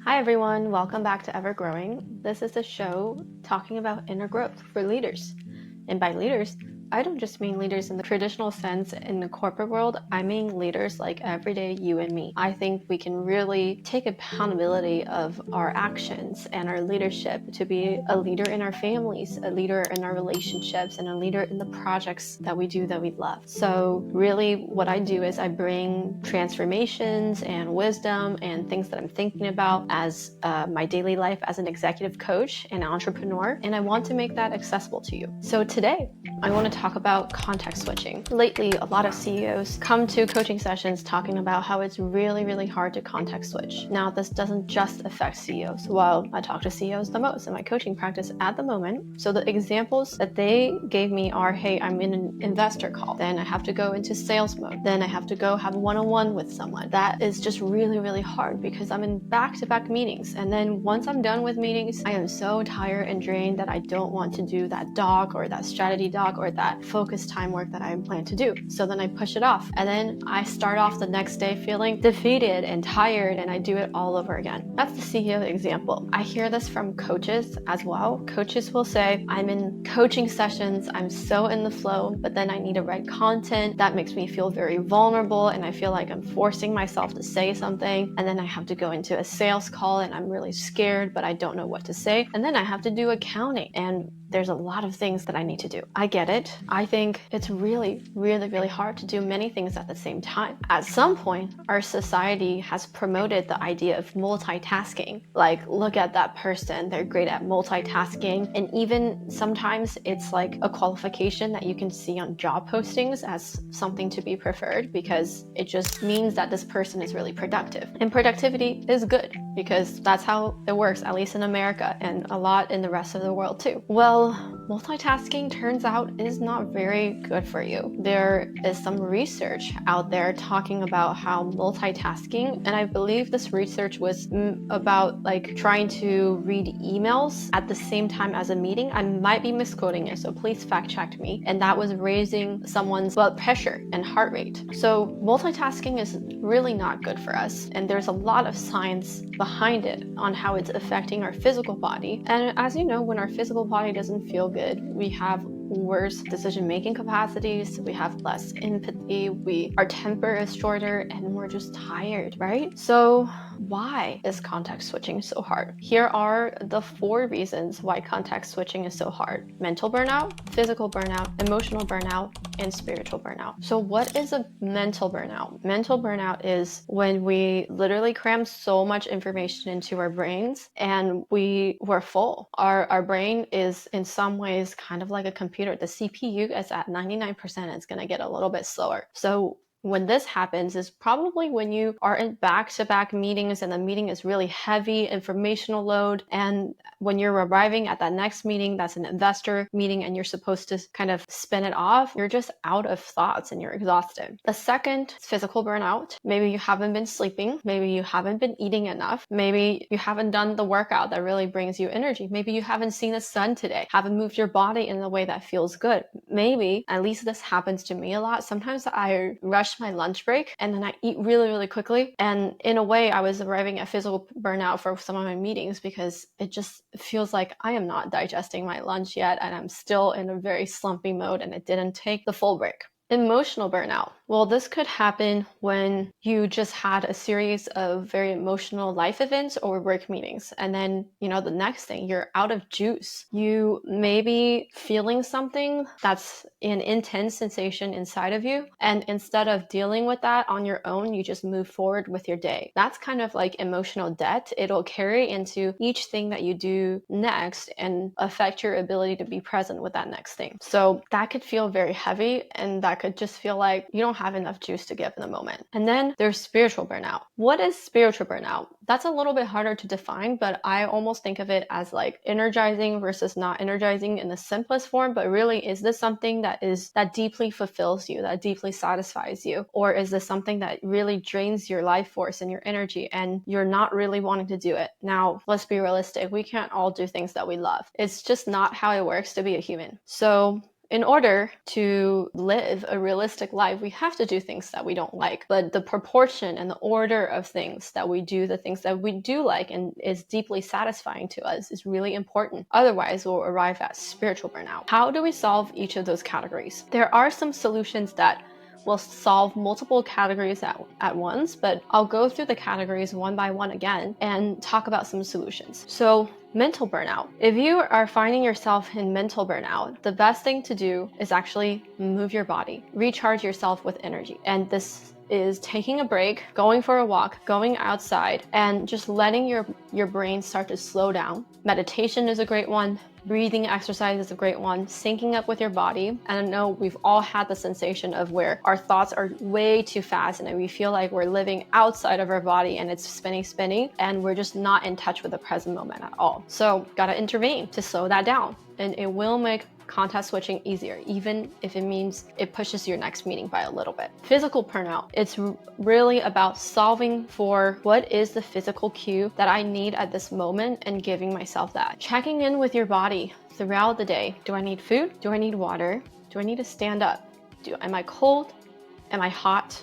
Hi everyone, welcome back to Evergrowing. This is a show talking about inner growth for leaders. And by leaders, I don't just mean leaders in the traditional sense in the corporate world, I mean leaders like everyday you and me. I think we can really take accountability of our actions and our leadership to be a leader in our families, a leader in our relationships, and a leader in the projects that we do that we love. So really what I do is I bring transformations and wisdom and things that I'm thinking about as my daily life as an executive coach and entrepreneur, and I want to make that accessible to you. So today, I want to talk about context switching. Lately, a lot of CEOs come to coaching sessions talking about how it's really hard to context switch. Now, this doesn't just affect CEOs. Well, I talk to CEOs the most in my coaching practice at the moment. So the examples that they gave me are, hey, I'm in an investor call. Then I have to go into sales mode. Then I have to go have a one-on-one with someone. That is just really hard because I'm in back-to-back meetings. And then once I'm done with meetings, I am so tired and drained that I don't want to do that doc or that strategy doc or that focus time work that I plan to do. So then I push it off. And then I start off the next day feeling defeated and tired, and I do it all over again. That's the CEO example. I hear this from coaches as well. Coaches will say, I'm in coaching sessions, I'm so in the flow, but then I need to write content that makes me feel very vulnerable, and I feel like I'm forcing myself to say something, and then I have to go into a sales call and I'm really scared, but I don't know what to say. And then I have to do accounting, and there's a lot of things that I need to do. I get it. I think it's really hard to do many things at the same time. At some point, our society has promoted the idea of multitasking. Like, look at that person, they're great at multitasking. And even sometimes it's like a qualification that you can see on job postings as something to be preferred because it just means that this person is really productive. And productivity is good because that's how it works, at least in America and a lot in the rest of the world too. Well, multitasking turns out is not very good for you. There is some research out there talking about how multitasking, and I believe this research was about like trying to read emails at the same time as a meeting. I might be misquoting it, so please fact check me. And that was raising someone's blood pressure and heart rate. So multitasking is really not good for us. And there's a lot of science behind it on how it's affecting our physical body. And as you know, when our physical body doesn't feel good, we have worse decision-making capacities, we have less empathy, our temper is shorter, and we're just tired, right? So why is context switching so hard? Here are the 4 reasons why context switching is so hard: mental burnout, physical burnout, emotional burnout, and spiritual burnout. So what is a mental burnout? Mental burnout is when we literally cram so much information into our brains and we're full. Our brain is in some ways kind of like a computer. The CPU is at 99%, it's going to get a little bit slower. So when this happens is probably when you are in back-to-back meetings and the meeting is really heavy informational load, and when you're arriving at that next meeting that's an investor meeting and you're supposed to kind of spin it off, you're just out of thoughts and you're exhausted. The second is physical burnout. Maybe you haven't been sleeping, maybe you haven't been eating enough, maybe you haven't done the workout that really brings you energy, maybe you haven't seen the sun today, haven't moved your body in a way that feels good. Maybe, at least this happens to me a lot, sometimes I rush my lunch break and then I eat really quickly, and in a way I was arriving at physical burnout for some of my meetings because it just feels like I am not digesting my lunch yet and I'm still in a very slumpy mode and I didn't take the full break. Emotional burnout. Well, this could happen when you just had a series of very emotional life events or work meetings. And then, the next thing, you're out of juice. You may be feeling something that's an intense sensation inside of you. And instead of dealing with that on your own, you just move forward with your day. That's kind of like emotional debt. It'll carry into each thing that you do next and affect your ability to be present with that next thing. So that could feel very heavy, and that could just feel like you don't have enough juice to give in the moment. And then there's spiritual burnout. What is spiritual burnout? That's a little bit harder to define, but I almost think of it as like energizing versus not energizing in the simplest form. But really, is this something that deeply fulfills you, that deeply satisfies you? Or is this something that really drains your life force and your energy and you're not really wanting to do it? Now, let's be realistic. We can't all do things that we love. It's just not how it works to be a human. So in order to live a realistic life, we have to do things that we don't like. But the proportion and the order of things that we do, the things that we do like and is deeply satisfying to us is really important. Otherwise, we'll arrive at spiritual burnout. How do we solve each of those categories? There are some solutions that will solve multiple categories at once, but I'll go through the categories one by one again and talk about some solutions. So mental burnout. If you are finding yourself in mental burnout, the best thing to do is actually move your body, recharge yourself with energy. And this is taking a break, going for a walk, going outside, and just letting your brain start to slow down. Meditation is a great one. Breathing exercise is a great one. Syncing up with your body. And I know we've all had the sensation of where our thoughts are way too fast and we feel like we're living outside of our body and it's spinning, and we're just not in touch with the present moment at all. So gotta intervene to slow that down. And it will make contact switching easier, even if it means it pushes your next meeting by a little bit. Physical burnout. It's really about solving for what is the physical cue that I need at this moment and giving myself that. Checking in with your body throughout the day. Do I need food? Do I need water? Do I need to stand up? Am I cold? Am I hot?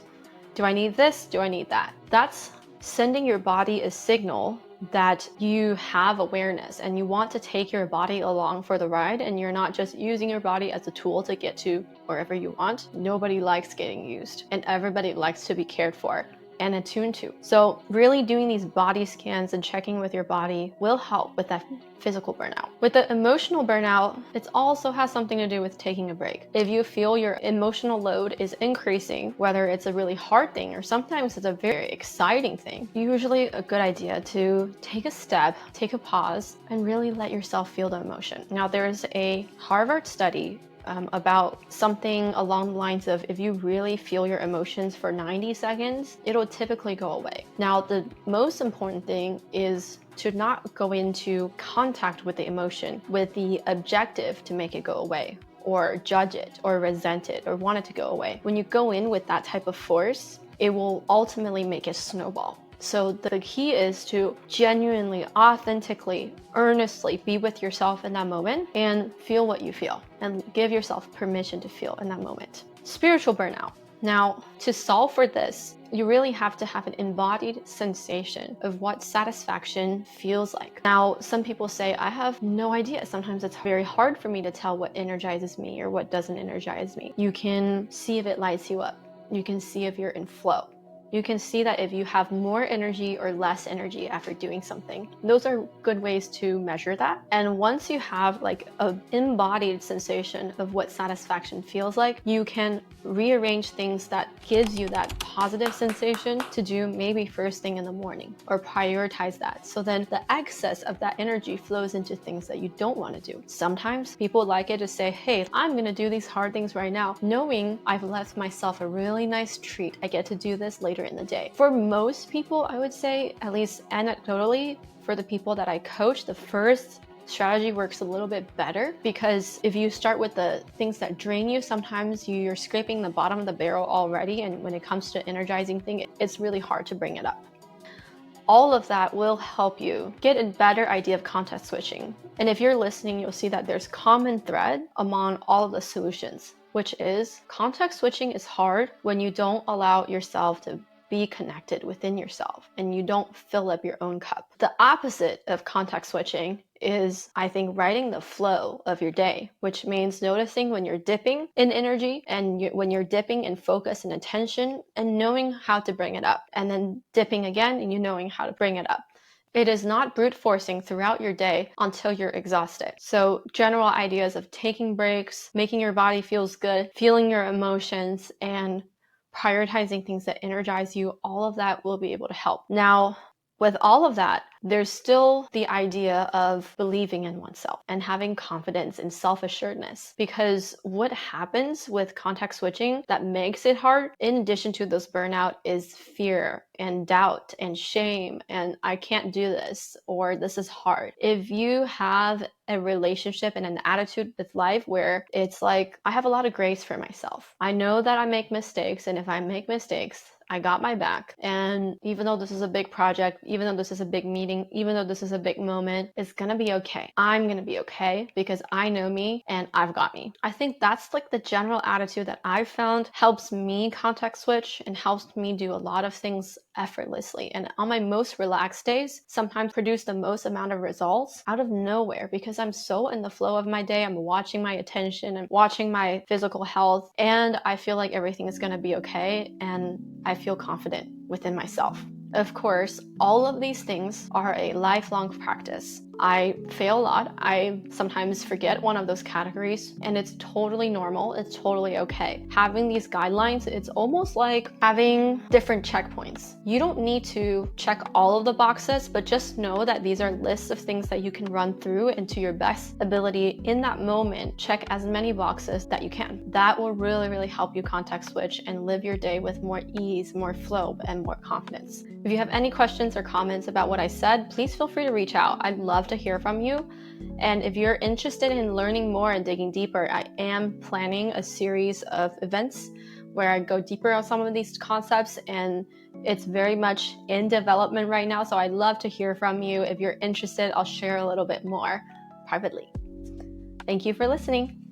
Do I need this? Do I need that? That's sending your body a signal that you have awareness and you want to take your body along for the ride, and you're not just using your body as a tool to get to wherever you want. Nobody likes getting used, and everybody likes to be cared for and attuned to. So really doing these body scans and checking with your body will help with that physical burnout. With the emotional burnout, it also has something to do with taking a break. If you feel your emotional load is increasing, whether it's a really hard thing or sometimes it's a very exciting thing, usually a good idea to take a step, take a pause, and really let yourself feel the emotion. Now, there's a Harvard study about something along the lines of, if you really feel your emotions for 90 seconds, it'll typically go away. Now, the most important thing is to not go into contact with the emotion with the objective to make it go away, or judge it, or resent it, or want it to go away. When you go in with that type of force, it will ultimately make it snowball. So the key is to genuinely, authentically, earnestly be with yourself in that moment and feel what you feel and give yourself permission to feel in that moment. Spiritual burnout. Now, to solve for this, you really have to have an embodied sensation of what satisfaction feels like. Now, some people say, I have no idea. Sometimes it's very hard for me to tell what energizes me or what doesn't energize me. You can see if it lights you up. You can see if you're in flow. You can see that if you have more energy or less energy after doing something. Those are good ways to measure that. And once you have like an embodied sensation of what satisfaction feels like, you can rearrange things that gives you that positive sensation to do maybe first thing in the morning, or prioritize that. So then the excess of that energy flows into things that you don't want to do. Sometimes people like it to say, hey, I'm going to do these hard things right now, knowing I've left myself a really nice treat. I get to do this later in the day. For most people, I would say, at least anecdotally, for the people that I coach, the first strategy works a little bit better, because if you start with the things that drain you, sometimes you're scraping the bottom of the barrel already, and when it comes to energizing things, it's really hard to bring it up. All of that will help you get a better idea of context switching. And if you're listening, you'll see that there's common thread among all of the solutions, which is context switching is hard when you don't allow yourself to be connected within yourself and you don't fill up your own cup. The opposite of context switching is, I think, riding the flow of your day, which means noticing when you're dipping in energy and when you're dipping in focus and attention, and knowing how to bring it up, and then dipping again and you knowing how to bring it up. It is not brute forcing throughout your day until you're exhausted. So general ideas of taking breaks, making your body feels good, feeling your emotions, and prioritizing things that energize you, all of that will be able to help. Now, with all of that, there's still the idea of believing in oneself and having confidence and self-assuredness. Because what happens with context switching that makes it hard, in addition to those burnout, is fear and doubt and shame and I can't do this, or this is hard. If you have a relationship and an attitude with life where it's like, I have a lot of grace for myself. I know that I make mistakes, and if I make mistakes, I got my back. And even though this is a big project, even though this is a big meeting, even though this is a big moment, it's gonna be okay. I'm gonna be okay because I know me and I've got me. I think that's like the general attitude that I've found helps me context switch and helps me do a lot of things effortlessly. And on my most relaxed days, sometimes produce the most amount of results out of nowhere because I'm so in the flow of my day. I'm watching my attention, I'm watching my physical health, and I feel like everything is gonna be okay. And I feel confident within myself. Of course, all of these things are a lifelong practice. I fail a lot. I sometimes forget one of those categories, and it's totally normal. It's totally okay. Having these guidelines, it's almost like having different checkpoints. You don't need to check all of the boxes, but just know that these are lists of things that you can run through, and to your best ability in that moment, check as many boxes that you can. That will really, really help you context switch and live your day with more ease, more flow, and more confidence. If you have any questions or comments about what I said, please feel free to reach out. I'd love to hear from you. And if you're interested in learning more and digging deeper, I am planning a series of events where I go deeper on some of these concepts, and it's very much in development right now. So I'd love to hear from you. If you're interested, I'll share a little bit more privately. Thank you for listening.